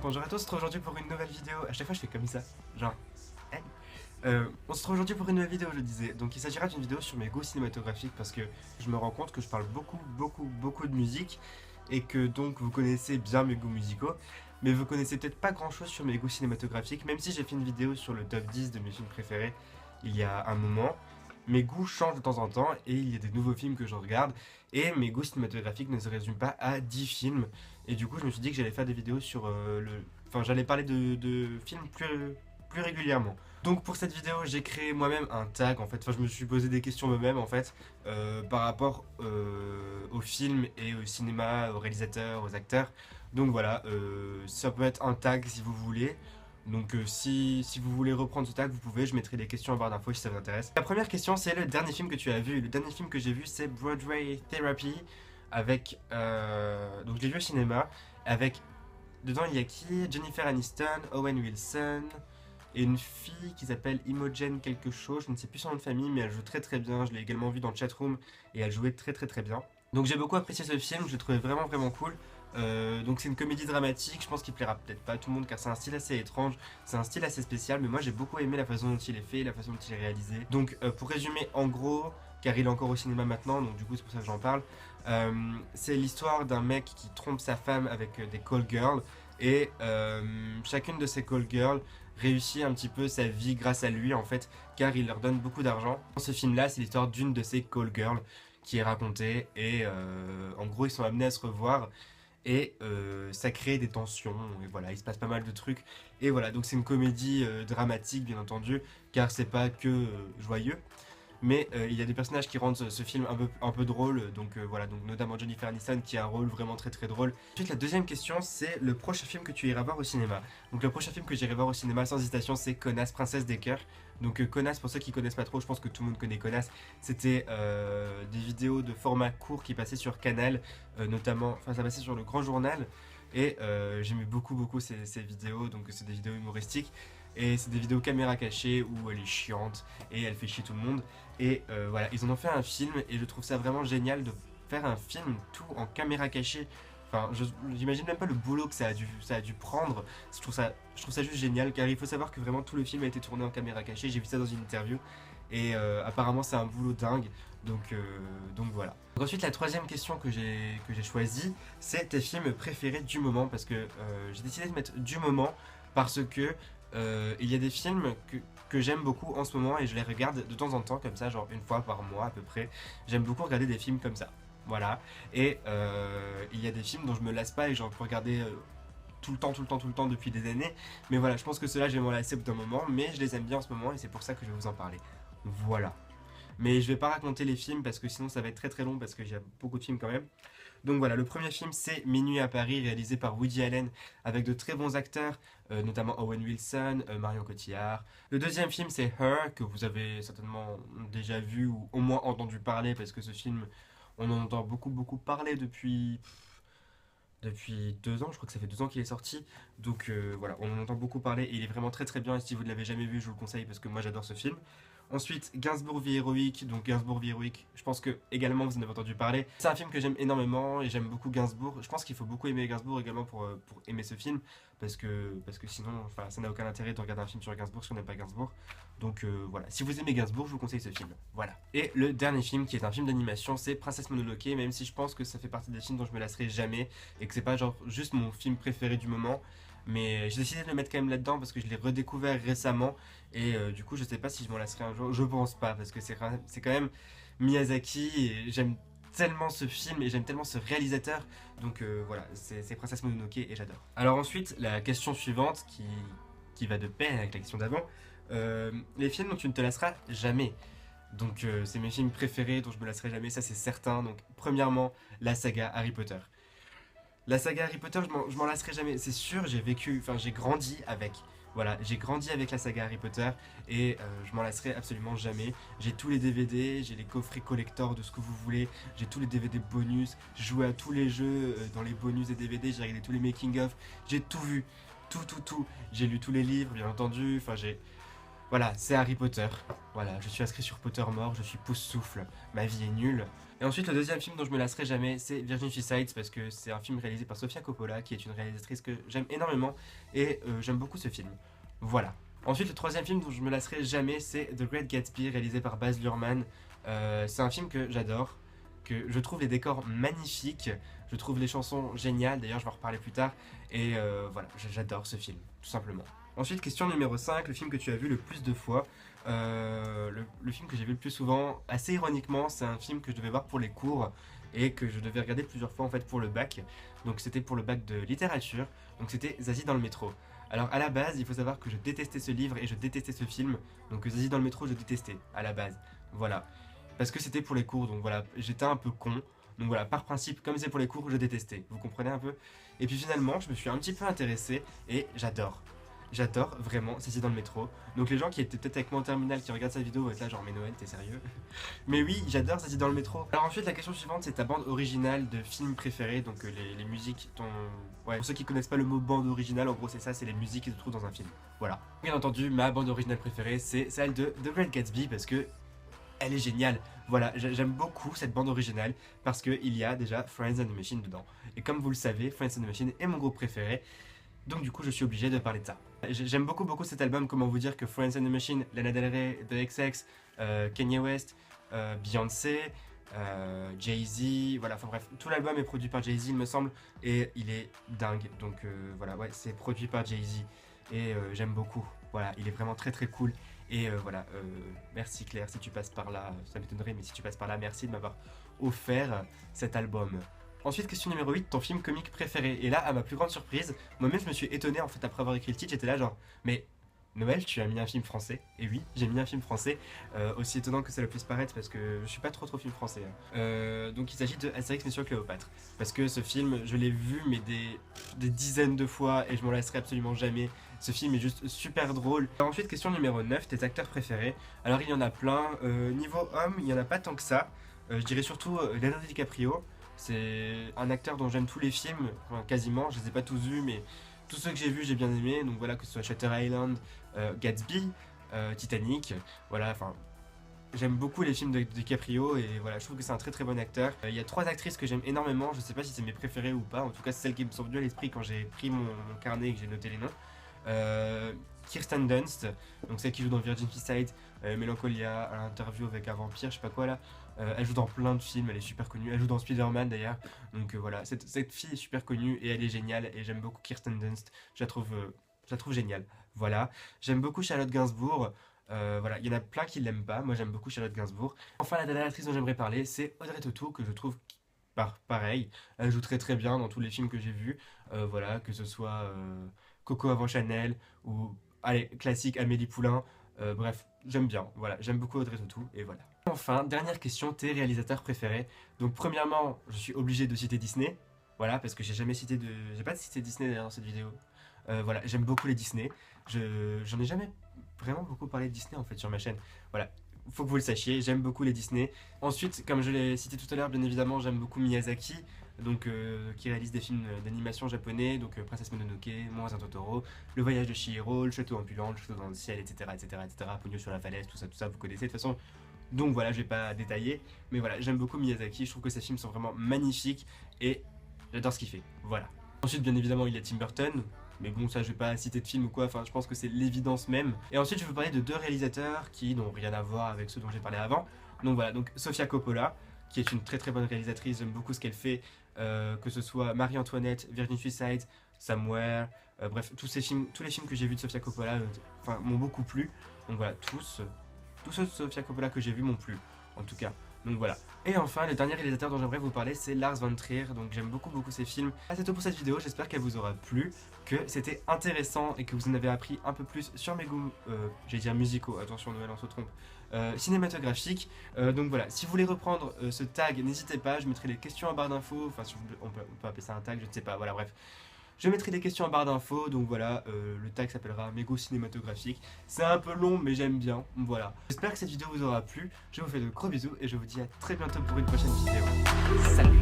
Bonjour à tous, on se retrouve aujourd'hui pour une nouvelle vidéo. À chaque fois je fais comme ça, genre hey. On se retrouve aujourd'hui pour une nouvelle vidéo, je disais. Donc il s'agira d'une vidéo sur mes goûts cinématographiques parce que je me rends compte que je parle beaucoup de musique et que donc vous connaissez bien mes goûts musicaux, mais vous connaissez peut-être pas grand chose sur mes goûts cinématographiques, même si j'ai fait une vidéo sur le top 10 de mes films préférés il y a un moment. Mes goûts changent de temps en temps et il y a des nouveaux films que je regarde et mes goûts cinématographiques ne se résument pas à 10 films. Et du coup je me suis dit que j'allais faire des vidéos sur Enfin j'allais parler de films plus régulièrement. Donc pour cette vidéo j'ai créé moi-même un tag en fait, enfin je me suis posé des questions moi-même en fait par rapport aux films et au cinéma, aux réalisateurs, aux acteurs. Donc voilà, ça peut être un tag si vous voulez. Donc si vous voulez reprendre ce tag, vous pouvez, je mettrai des questions en barre d'infos si ça vous intéresse. La première question c'est le dernier film que tu as vu. Le dernier film que j'ai vu c'est Broadway Therapy avec... donc je l'ai vu au cinéma avec... Dedans il y a qui? Jennifer Aniston, Owen Wilson et une fille qui s'appelle Imogen quelque chose, je ne sais plus son nom de famille mais elle joue très bien, je l'ai également vu dans le chatroom et elle jouait très bien. Donc j'ai beaucoup apprécié ce film, je l'ai trouvé vraiment cool. Donc c'est une comédie dramatique, je pense qu'il plaira peut-être pas à tout le monde car c'est un style assez étrange, c'est un style assez spécial, mais moi j'ai beaucoup aimé la façon dont il est fait, la façon dont il est réalisé. Donc pour résumer en gros, car il est encore au cinéma maintenant, donc du coup c'est pour ça que j'en parle, c'est l'histoire d'un mec qui trompe sa femme avec des call girls, et chacune de ces call girls réussit un petit peu sa vie grâce à lui en fait, car il leur donne beaucoup d'argent. Dans ce film là, c'est l'histoire d'une de ces call girls qui est racontée, et en gros ils sont amenés à se revoir. Et ça crée des tensions, et voilà, il se passe pas mal de trucs. Et voilà, donc c'est une comédie dramatique bien entendu, car c'est pas que joyeux. Mais il y a des personnages qui rendent ce film un peu drôle, donc voilà, donc notamment Jennifer Aniston qui a un rôle vraiment très drôle. Ensuite la deuxième question c'est le prochain film que tu iras voir au cinéma. Donc le prochain film que j'irai voir au cinéma sans hésitation c'est Connasse, Princesse des Cœurs. Donc Connasse, pour ceux qui connaissent pas trop, je pense que tout le monde connaît Connasse. C'était des vidéos de format court qui passaient sur Canal, notamment, enfin ça passait sur le Grand Journal. Et j'aimais beaucoup ces vidéos, donc c'est des vidéos humoristiques. Et c'est des vidéos caméra cachée où elle est chiante et elle fait chier tout le monde. Et voilà, ils en ont fait un film et je trouve ça vraiment génial de faire un film tout en caméra cachée. Enfin, j'imagine même pas le boulot que ça a dû prendre. Je trouve ça juste génial, car il faut savoir que vraiment tout le film a été tourné en caméra cachée. J'ai vu ça dans une interview et apparemment c'est un boulot dingue. Donc voilà. Donc ensuite la troisième question que j'ai choisie, c'est tes films préférés du moment, parce que j'ai décidé de mettre du moment parce que il y a des films que j'aime beaucoup en ce moment et je les regarde de temps en temps comme ça, genre une fois par mois à peu près. J'aime beaucoup regarder des films comme ça, voilà. Et il y a des films dont je me lasse pas et j'en peux regarder tout le temps depuis des années. Mais voilà, je pense que ceux-là je vais m'en lasser au bout d'un moment, mais je les aime bien en ce moment et c'est pour ça que je vais vous en parler. Voilà. Mais je vais pas raconter les films parce que sinon ça va être très long, parce que j'ai beaucoup de films quand même. Donc voilà, le premier film c'est Minuit à Paris, réalisé par Woody Allen avec de très bons acteurs, notamment Owen Wilson, Marion Cotillard. Le deuxième film c'est Her, que vous avez certainement déjà vu ou au moins entendu parler, parce que ce film on en entend beaucoup parler depuis 2 ans, je crois que ça fait 2 ans qu'il est sorti. Donc voilà, on en entend beaucoup parler et il est vraiment très bien, et si vous ne l'avez jamais vu je vous le conseille parce que moi j'adore ce film. Ensuite, Gainsbourg vie héroïque. Donc Gainsbourg vie héroïque, je pense que également vous en avez entendu parler. C'est un film que j'aime énormément et j'aime beaucoup Gainsbourg. Je pense qu'il faut beaucoup aimer Gainsbourg également pour aimer ce film, parce que sinon enfin, ça n'a aucun intérêt de regarder un film sur Gainsbourg si on n'aime pas Gainsbourg. Donc voilà, si vous aimez Gainsbourg, je vous conseille ce film. Voilà. Et le dernier film qui est un film d'animation, c'est Princesse Mononoke, même si je pense que ça fait partie des films dont je me lasserai jamais et que c'est pas genre juste mon film préféré du moment. Mais j'ai décidé de le mettre quand même là-dedans parce que je l'ai redécouvert récemment. Et du coup je sais pas si je m'en lasserai un jour, je pense pas, parce que c'est quand même Miyazaki et j'aime tellement ce film et j'aime tellement ce réalisateur. Donc voilà, c'est Princesse Mononoke et j'adore. Alors ensuite, la question suivante qui va de pair avec la question d'avant, les films dont tu ne te lasseras jamais. Donc c'est mes films préférés dont je me lasserai jamais, ça c'est certain. Donc premièrement, la saga Harry Potter. La saga Harry Potter, je m'en lasserai jamais, c'est sûr, j'ai grandi avec. Voilà, j'ai grandi avec la saga Harry Potter et je m'en lasserai absolument jamais. J'ai tous les DVD, j'ai les coffrets collector de ce que vous voulez, j'ai tous les DVD bonus, j'ai joué à tous les jeux dans les bonus des DVD, j'ai regardé tous les making of, j'ai tout vu, tout. J'ai lu tous les livres, bien entendu, enfin Voilà, c'est Harry Potter. Voilà, je suis inscrit sur Pottermore, je suis pouce-souffle, ma vie est nulle. Et ensuite, le deuxième film dont je me lasserai jamais, c'est Virgin Suicides, parce que c'est un film réalisé par Sofia Coppola, qui est une réalisatrice que j'aime énormément, et j'aime beaucoup ce film. Voilà. Ensuite, le troisième film dont je me lasserai jamais, c'est The Great Gatsby, réalisé par Baz Luhrmann. C'est un film que j'adore, que je trouve les décors magnifiques, je trouve les chansons géniales, d'ailleurs je vais en reparler plus tard, et voilà, j'adore ce film, tout simplement. Ensuite, question numéro 5, le film que tu as vu le plus de fois. Le film que j'ai vu le plus souvent, assez ironiquement, c'est un film que je devais voir pour les cours et que je devais regarder plusieurs fois en fait pour le bac. Donc c'était pour le bac de littérature, donc c'était Zazie dans le métro. Alors à la base, il faut savoir que je détestais ce livre et je détestais ce film, donc Zazie dans le métro je détestais à la base, voilà. Parce que c'était pour les cours, donc voilà, j'étais un peu con. Donc voilà, par principe, comme c'est pour les cours, je détestais, vous comprenez un peu. Et puis finalement, je me suis un petit peu intéressé et j'adore. J'adore vraiment Zazie dans le métro. Donc les gens qui étaient peut-être avec moi en terminale qui regardent cette vidéo vont être là genre mais Noël t'es sérieux? Mais oui, j'adore Zazie dans le métro. Alors ensuite la question suivante c'est ta bande originale de film préféré. Donc les musiques, ouais, pour ceux qui connaissent pas le mot bande originale, en gros c'est ça, c'est les musiques qui se trouvent dans un film. Voilà. Bien entendu, ma bande originale préférée c'est celle de The Great Gatsby parce que elle est géniale. Voilà, j'aime beaucoup cette bande originale parce qu'il y a déjà Friends and the Machine dedans. Et comme vous le savez, Friends and the Machine est mon groupe préféré. Donc du coup je suis obligé de parler de ça. J'aime beaucoup cet album, comment vous dire que Friends and the Machine, Lana Del Rey, The XX, Kanye West, Beyoncé, Jay-Z, voilà, enfin bref, tout l'album est produit par Jay-Z il me semble, et il est dingue, donc voilà, ouais, c'est produit par Jay-Z, et j'aime beaucoup, voilà, il est vraiment très cool, et voilà, merci Claire si tu passes par là, ça m'étonnerait, mais si tu passes par là, merci de m'avoir offert cet album. Ensuite, question numéro 8, ton film comique préféré. Et là, à ma plus grande surprise, moi-même je me suis étonné en fait après avoir écrit le titre, j'étais là genre, mais Noël, tu as mis un film français. Et oui, j'ai mis un film français, aussi étonnant que ça le puisse paraître parce que je suis pas trop film français. Donc il s'agit de Astérix Mission Cléopâtre. Parce que ce film, je l'ai vu mais des dizaines de fois et je m'en lasserai absolument jamais. Ce film est juste super drôle. Alors ensuite, question numéro 9, tes acteurs préférés. Alors il y en a plein. Niveau homme, il y en a pas tant que ça. Je dirais surtout Leonardo DiCaprio. C'est un acteur dont j'aime tous les films, enfin, quasiment, je les ai pas tous vus, mais tous ceux que j'ai vus j'ai bien aimé, donc voilà, que ce soit Shutter Island, Gatsby, Titanic, voilà, enfin, j'aime beaucoup les films de DiCaprio et voilà, je trouve que c'est un très bon acteur. Il y a 3 actrices que j'aime énormément, je sais pas si c'est mes préférées ou pas, en tout cas c'est celles qui me sont venues à l'esprit quand j'ai pris mon carnet et que j'ai noté les noms. Kirsten Dunst, donc celle qui joue dans Virgin Suicides, Mélancolia, à l'interview avec un vampire, je sais pas quoi là. Elle joue dans plein de films, elle est super connue, elle joue dans Spider-Man d'ailleurs, donc voilà, cette fille est super connue et elle est géniale et j'aime beaucoup Kirsten Dunst, je la trouve géniale, voilà. J'aime beaucoup Charlotte Gainsbourg, voilà, il y en a plein qui l'aiment pas, moi j'aime beaucoup Charlotte Gainsbourg. Enfin la dernière actrice dont j'aimerais parler c'est Audrey Tautou que je trouve pareil, elle joue très bien dans tous les films que j'ai vus, voilà, que ce soit Coco avant Chanel ou allez, classique Amélie Poulain, bref, j'aime bien, voilà, j'aime beaucoup Audrey Tautou, et voilà. Enfin, dernière question, tes réalisateurs préférés. Donc premièrement, je suis obligé de citer Disney, voilà, parce que j'ai pas cité Disney d'ailleurs dans cette vidéo. Voilà, j'aime beaucoup les Disney, j'en ai jamais vraiment beaucoup parlé de Disney en fait sur ma chaîne, voilà. Faut que vous le sachiez, j'aime beaucoup les Disney. Ensuite, comme je l'ai cité tout à l'heure, bien évidemment, j'aime beaucoup Miyazaki, donc qui réalise des films d'animation japonais, donc Princesse Mononoke, Mon voisin Totoro, Le voyage de Chihiro, Le château ambulant, Le château dans le ciel, etc. Pogno sur la falaise, tout ça, vous connaissez de toute façon. Donc voilà, je vais pas détailler, mais voilà, j'aime beaucoup Miyazaki, je trouve que ses films sont vraiment magnifiques et j'adore ce qu'il fait, voilà. Ensuite, bien évidemment, il y a Tim Burton, mais bon, ça je vais pas citer de film ou quoi, enfin je pense que c'est l'évidence même. Et ensuite, je vais vous parler de 2 réalisateurs qui n'ont rien à voir avec ceux dont j'ai parlé avant. Donc voilà, donc Sofia Coppola, qui est une très bonne réalisatrice, j'aime beaucoup ce qu'elle fait, que ce soit Marie-Antoinette, Virgin Suicides, Somewhere, bref, tous les films que j'ai vus de Sofia Coppola m'ont beaucoup plu. Donc voilà, tous ceux de Sofia Coppola que j'ai vus m'ont plu, en tout cas. Donc voilà. Et enfin, le dernier réalisateur dont j'aimerais vous parler, c'est Lars von Trier. Donc j'aime beaucoup ses films. C'est tout pour cette vidéo, j'espère qu'elle vous aura plu, que c'était intéressant et que vous en avez appris un peu plus sur mes goûts, j'allais dire musicaux, attention Noël on se trompe, cinématographiques. Donc voilà, si vous voulez reprendre ce tag, n'hésitez pas, je mettrai les questions en barre d'infos, enfin on peut appeler ça un tag, je ne sais pas, voilà bref. Je mettrai des questions en barre d'infos, donc voilà, le tag s'appellera Mes goûts cinématographiques. C'est un peu long, mais j'aime bien, voilà. J'espère que cette vidéo vous aura plu, je vous fais de gros bisous et je vous dis à très bientôt pour une prochaine vidéo. Salut!